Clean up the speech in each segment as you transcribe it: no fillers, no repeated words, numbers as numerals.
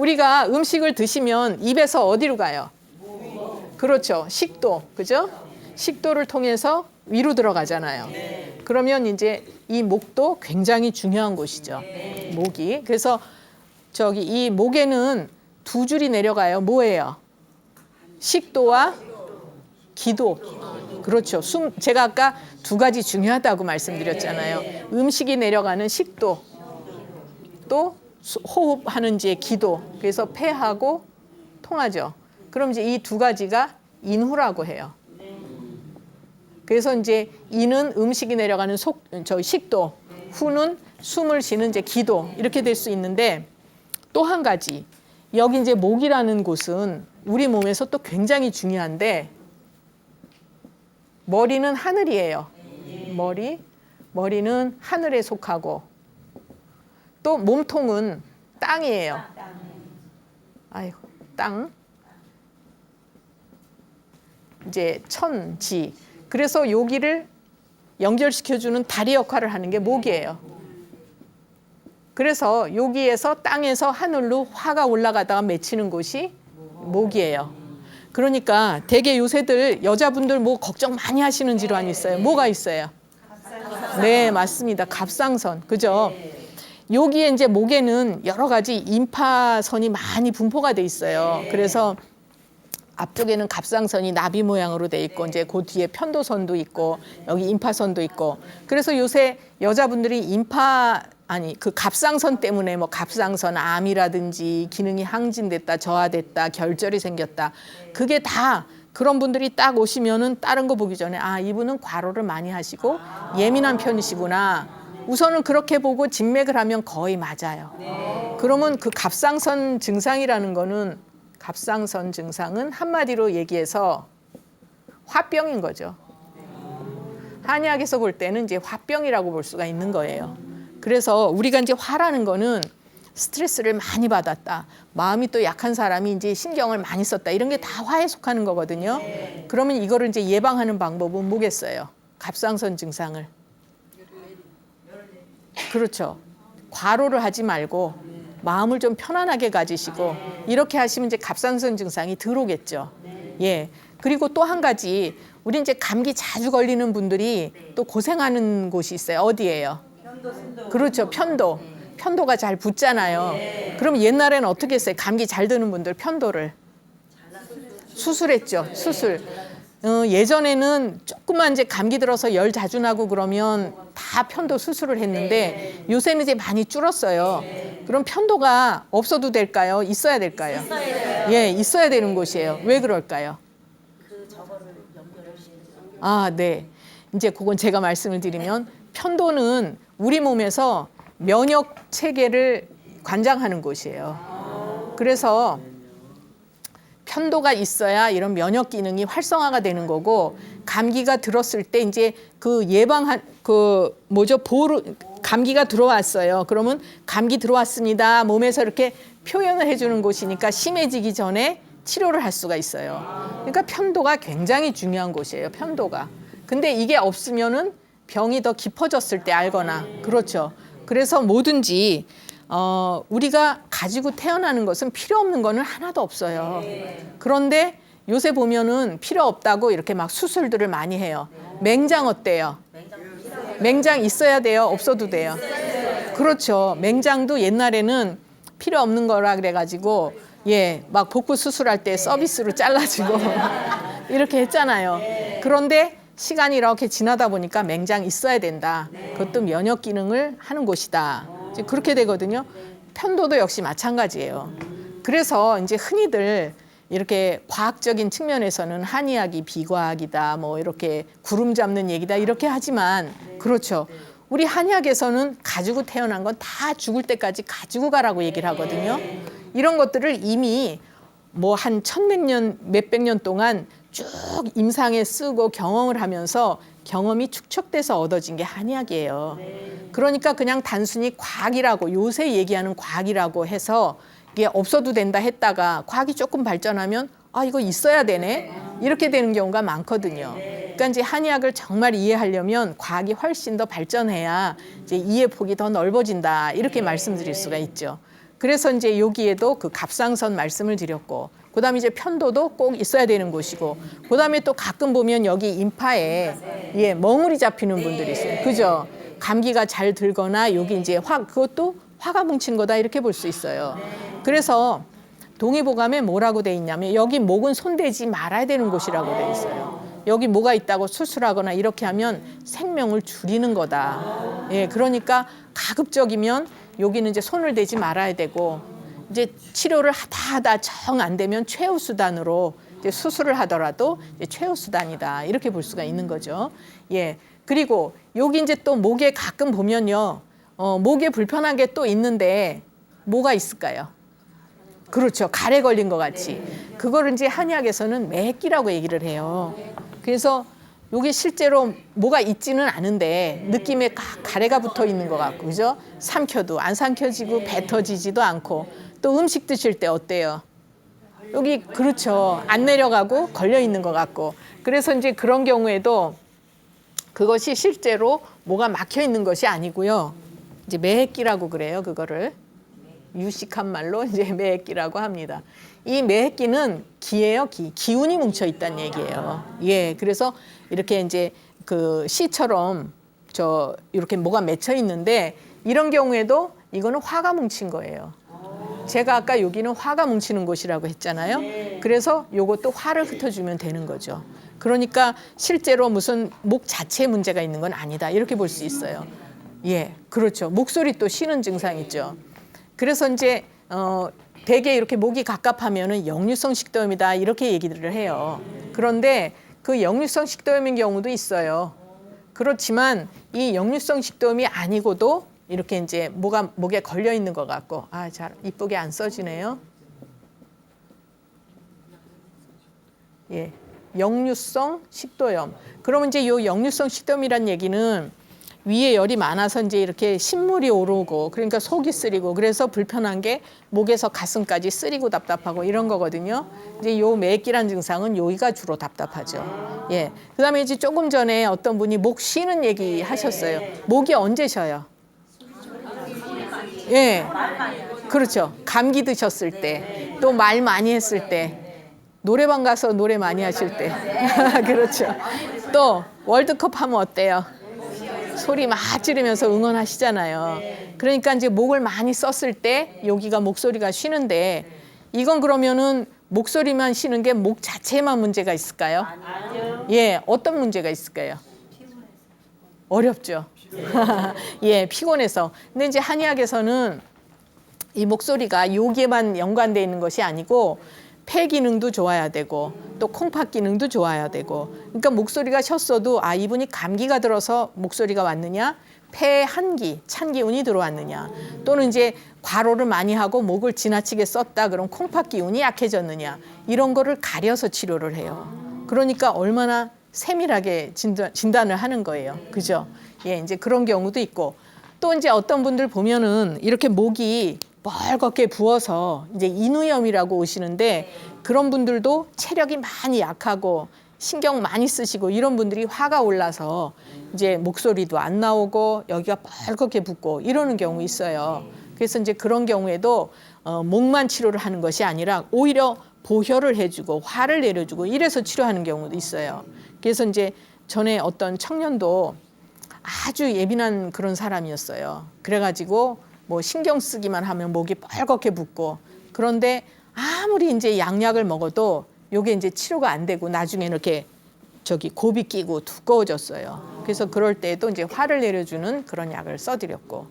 우리가 음식을 드시면 입에서 어디로 가요? 그렇죠. 식도. 그죠? 식도를 통해서 위로 들어가잖아요. 그러면 이제 이 목도 굉장히 중요한 곳이죠. 목이. 그래서 저기 이 목에는 두 줄이 내려가요. 뭐예요? 식도와 기도. 그렇죠. 제가 아까 두 가지 중요하다고 말씀드렸잖아요. 음식이 내려가는 식도, 또 호흡하는 이제 기도. 그래서 폐하고 통하죠. 그럼 이제 이 두 가지가 인후라고 해요. 그래서 이제 인은 음식이 내려가는 식도, 후는 숨을 쉬는 이제 기도, 이렇게 될 수 있는데, 또 한 가지, 여기 이제 목이라는 곳은 우리 몸에서 또 굉장히 중요한데, 머리는 하늘이에요. 머리는 하늘에 속하고, 또 몸통은 땅이에요. 아이고, 땅. 이제 천지. 그래서 여기를 연결시켜주는 다리 역할을 하는 게 목이에요. 그래서 여기에서 땅에서 하늘로 화가 올라가다가 맺히는 곳이 목이에요. 그러니까 되게 요새들 여자분들 뭐 걱정 많이 하시는 질환이 있어요. 뭐가 있어요? 네, 맞습니다. 갑상선. 그죠? 여기에 이제 목에는 여러 가지 임파선이 많이 분포가 돼 있어요. 그래서 앞쪽에는 갑상선이 나비 모양으로 돼 있고, 이제 그 뒤에 편도선도 있고, 여기 임파선도 있고. 그래서 요새 여자분들이 그 갑상선 때문에 뭐 갑상선 암이라든지 기능이 항진됐다, 저하됐다, 결절이 생겼다. 그게 다 그런 분들이 딱 오시면은 다른 거 보기 전에 이분은 과로를 많이 하시고 예민한 편이시구나. 우선은 그렇게 보고 진맥을 하면 거의 맞아요. 그러면 그 갑상선 증상이라는 거는, 갑상선 증상은 한마디로 얘기해서 화병인 거죠. 한의학에서 볼 때는 이제 화병이라고 볼 수가 있는 거예요. 그래서 우리가 이제 화라는 거는 스트레스를 많이 받았다, 마음이 또 약한 사람이 이제 신경을 많이 썼다, 이런 게 다 화에 속하는 거거든요. 그러면 이거를 이제 예방하는 방법은 뭐겠어요? 갑상선 증상을. 그렇죠. 과로를 하지 말고 마음을 좀 편안하게 가지시고 이렇게 하시면 이제 갑상선 증상이 덜 오겠죠. 예. 그리고 또 한 가지, 우리 이제 감기 자주 걸리는 분들이 또 고생하는 곳이 있어요. 어디예요? 그렇죠. 편도. 편도가 잘 붓잖아요. 그럼 옛날에는 어떻게 했어요? 감기 잘 드는 분들 편도를 수술했죠. 수술. 예전에는 조금만 이제 감기 들어서 열 자주 나고 그러면 다 편도 수술을 했는데 요새는 이제 많이 줄었어요. 그럼 편도가 없어도 될까요? 있어야 될까요? 예, 있어야 되는 곳이에요. 왜 그럴까요? 네. 이제 그건 제가 말씀을 드리면, 편도는 우리 몸에서 면역 체계를 관장하는 곳이에요. 그래서 편도가 있어야 이런 면역 기능이 활성화가 되는 거고, 감기가 들었을 때 이제 그 예방한 감기가 들어왔어요. 그러면 감기 들어왔습니다. 몸에서 이렇게 표현을 해주는 곳이니까 심해지기 전에 치료를 할 수가 있어요. 그러니까 편도가 굉장히 중요한 곳이에요. 편도가. 근데 이게 없으면은 병이 더 깊어졌을 때 알거나. 그렇죠. 그래서 뭐든지 우리가 가지고 태어나는 것은 필요 없는 거는 하나도 없어요. 그런데 요새 보면은 필요 없다고 이렇게 막 수술들을 많이 해요. 맹장 어때요? 맹장 있어야 돼요? 없어도 돼요? 그렇죠. 맹장도 옛날에는 필요 없는 거라 그래가지고 막 복부 수술할 때 서비스로 잘라주고 이렇게 했잖아요. 그런데 시간이 이렇게 지나다 보니까 맹장 있어야 된다. 그것도 면역 기능을 하는 곳이다. 이제 그렇게 되거든요. 편도도 역시 마찬가지예요. 그래서 이제 흔히들 이렇게 과학적인 측면에서는 한의학이 비과학이다, 뭐 이렇게 구름 잡는 얘기다, 이렇게 하지만, 그렇죠. 우리 한의학에서는 가지고 태어난 건 다 죽을 때까지 가지고 가라고 얘기를 하거든요. 이런 것들을 이미 뭐 한 몇백 년 동안 쭉 임상에 쓰고 경험을 하면서 경험이 축적돼서 얻어진 게 한의학이에요. 그러니까 그냥 단순히 과학이라고, 요새 얘기하는 과학이라고 해서 이게 없어도 된다 했다가 과학이 조금 발전하면 이거 있어야 되네, 이렇게 되는 경우가 많거든요. 그러니까 이제 한의학을 정말 이해하려면 과학이 훨씬 더 발전해야 이제 이해 폭이 더 넓어진다, 이렇게 말씀드릴 수가 있죠. 그래서 이제 여기에도 그 갑상선 말씀을 드렸고, 그다음에 이제 편도도 꼭 있어야 되는 곳이고, 그다음에 또 가끔 보면 여기 임파에 멍울이 잡히는 분들이 있어요. 그죠? 감기가 잘 들거나 여기 이제 그것도 화가 뭉친 거다 이렇게 볼 수 있어요. 그래서 동의보감에 뭐라고 돼 있냐면 여기 목은 손대지 말아야 되는 곳이라고 돼 있어요. 여기 뭐가 있다고 수술하거나 이렇게 하면 생명을 줄이는 거다. 예, 그러니까 가급적이면 여기는 이제 손을 대지 말아야 되고, 이제 치료를 하다 정 안 되면 최후 수단으로 이제 수술을 하더라도 이제 최후 수단이다 이렇게 볼 수가 있는 거죠. 예, 그리고 여기 이제 또 목에 가끔 보면요, 목에 불편한 게 또 있는데 뭐가 있을까요? 그렇죠, 가래 걸린 것 같이. 그거를 이제 한의학에서는 매끼라고 얘기를 해요. 그래서 여기 실제로 뭐가 있지는 않은데 느낌에 가래가 붙어 있는 것 같고, 그죠? 삼켜도 안 삼켜지고 뱉어지지도 않고, 또 음식 드실 때 어때요? 여기 그렇죠, 안 내려가고 걸려 있는 것 같고. 그래서 이제 그런 경우에도 그것이 실제로 뭐가 막혀 있는 것이 아니고요, 이제 매끼라고 그래요. 그거를 유식한 말로 이제 매끼라고 합니다. 이 매끼는 기예요, 기운이 뭉쳐 있다는 얘기예요. 예, 그래서 이렇게 이제 그 씨처럼 이렇게 뭐가 맺혀 있는데, 이런 경우에도 이거는 화가 뭉친 거예요. 제가 아까 여기는 화가 뭉치는 곳이라고 했잖아요. 그래서 요것도 화를 흩어주면 되는 거죠. 그러니까 실제로 무슨 목 자체에 문제가 있는 건 아니다 이렇게 볼 수 있어요. 예, 그렇죠. 목소리 또 쉬는 증상 있죠. 그래서 이제 대개 이렇게 목이 갑갑하면은 역류성 식도염이다 이렇게 얘기들을 해요. 그런데 그 역류성 식도염인 경우도 있어요. 그렇지만 이 역류성 식도염이 아니고도 이렇게 이제 목에 걸려 있는 것 같고, 잘 이쁘게 안 써지네요. 예, 역류성 식도염. 그러면 이제 요 역류성 식도염이란 얘기는 위에 열이 많아서 이제 이렇게 신물이 오르고, 그러니까 속이 쓰리고, 그래서 불편한 게 목에서 가슴까지 쓰리고 답답하고 이런 거거든요. 이제 요 매끼란 증상은 여기가 주로 답답하죠. 예. 그다음에 이제 조금 전에 어떤 분이 목 쉬는 얘기 하셨어요. 목이 언제 쉬어요? 예. 그렇죠. 감기 드셨을 때, 또 말 많이 했을 때, 노래방 가서 노래 많이 하실 때. 그렇죠. 또 월드컵 하면 어때요? 소리 막 지르면서 응원하시잖아요. 그러니까 이제 목을 많이 썼을 때 여기가 목소리가 쉬는데, 이건 그러면은 목소리만 쉬는 게 목 자체에만 문제가 있을까요? 예, 어떤 문제가 있을까요? 어렵죠. 예, 피곤해서. 근데 이제 한의학에서는 이 목소리가 여기에만 연관되어 있는 것이 아니고 폐 기능도 좋아야 되고 또 콩팥 기능도 좋아야 되고, 그러니까 목소리가 쉬었어도 이분이 감기가 들어서 목소리가 왔느냐, 폐에 한기, 찬 기운이 들어왔느냐, 또는 이제 과로를 많이 하고 목을 지나치게 썼다 그럼 콩팥 기운이 약해졌느냐, 이런 거를 가려서 치료를 해요. 그러니까 얼마나 세밀하게 진단을 하는 거예요. 그죠? 예, 이제 그런 경우도 있고, 또 이제 어떤 분들 보면은 이렇게 목이 뻘겋게 부어서 이제 인후염이라고 오시는데, 그런 분들도 체력이 많이 약하고 신경 많이 쓰시고 이런 분들이 화가 올라서 이제 목소리도 안 나오고 여기가 뻘겋게 붓고 이러는 경우 있어요. 그래서 이제 그런 경우에도 목만 치료를 하는 것이 아니라 오히려 보혈을 해주고 화를 내려주고 이래서 치료하는 경우도 있어요. 그래서 이제 전에 어떤 청년도 아주 예민한 그런 사람이었어요. 그래가지고 뭐 신경 쓰기만 하면 목이 뻘겋게 붓고, 그런데 아무리 이제 양약을 먹어도 요게 이제 치료가 안 되고 나중에는 이렇게 곱이 끼고 두꺼워졌어요. 그래서 그럴 때에도 이제 화를 내려주는 그런 약을 써드렸고,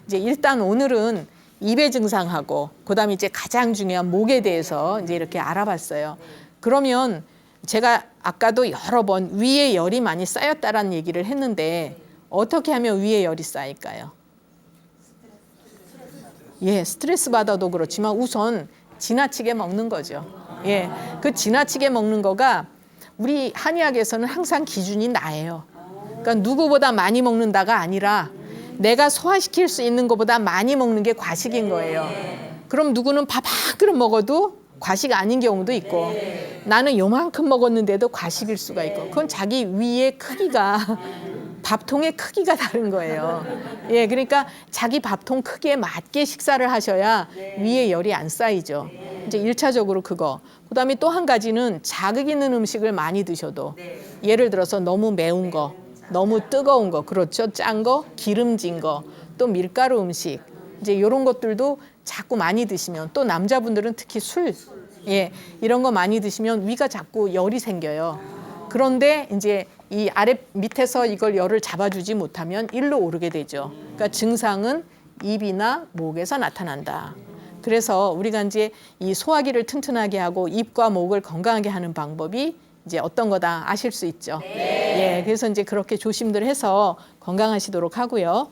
이제 일단 오늘은 입의 증상하고 그다음에 이제 가장 중요한 목에 대해서 이제 이렇게 알아봤어요. 그러면 제가 아까도 여러 번 위에 열이 많이 쌓였다라는 얘기를 했는데, 어떻게 하면 위에 열이 쌓일까요? 예, 스트레스 받아도 그렇지만 우선 지나치게 먹는 거죠. 예, 그 지나치게 먹는 거가 우리 한의학에서는 항상 기준이 나예요. 그러니까 누구보다 많이 먹는다가 아니라 내가 소화시킬 수 있는 것보다 많이 먹는 게 과식인 거예요. 그럼 누구는 밥 한 그릇 먹어도 과식 아닌 경우도 있고, 나는 요만큼 먹었는데도 과식일 수가 있고, 그건 자기 위의 크기가 밥통의 크기가 다른 거예요. 예, 그러니까 자기 밥통 크기에 맞게 식사를 하셔야 위에 열이 안 쌓이죠. 이제 1차적으로 그거. 그다음에 또 한 가지는 자극 있는 음식을 많이 드셔도 예를 들어서 너무 매운 거, 너무 뜨거운 거, 그렇죠. 짠 거, 기름진 거, 또 밀가루 음식. 이제 이런 것들도 자꾸 많이 드시면 또 남자분들은 특히 술, 예, 이런 거 많이 드시면 위가 자꾸 열이 생겨요. 그런데 이제 이 아래 밑에서 이걸 열을 잡아주지 못하면 일로 오르게 되죠. 그러니까 증상은 입이나 목에서 나타난다. 그래서 우리가 이제 이 소화기를 튼튼하게 하고 입과 목을 건강하게 하는 방법이 이제 어떤 거다 아실 수 있죠. 예, 그래서 이제 그렇게 조심들 해서 건강하시도록 하고요.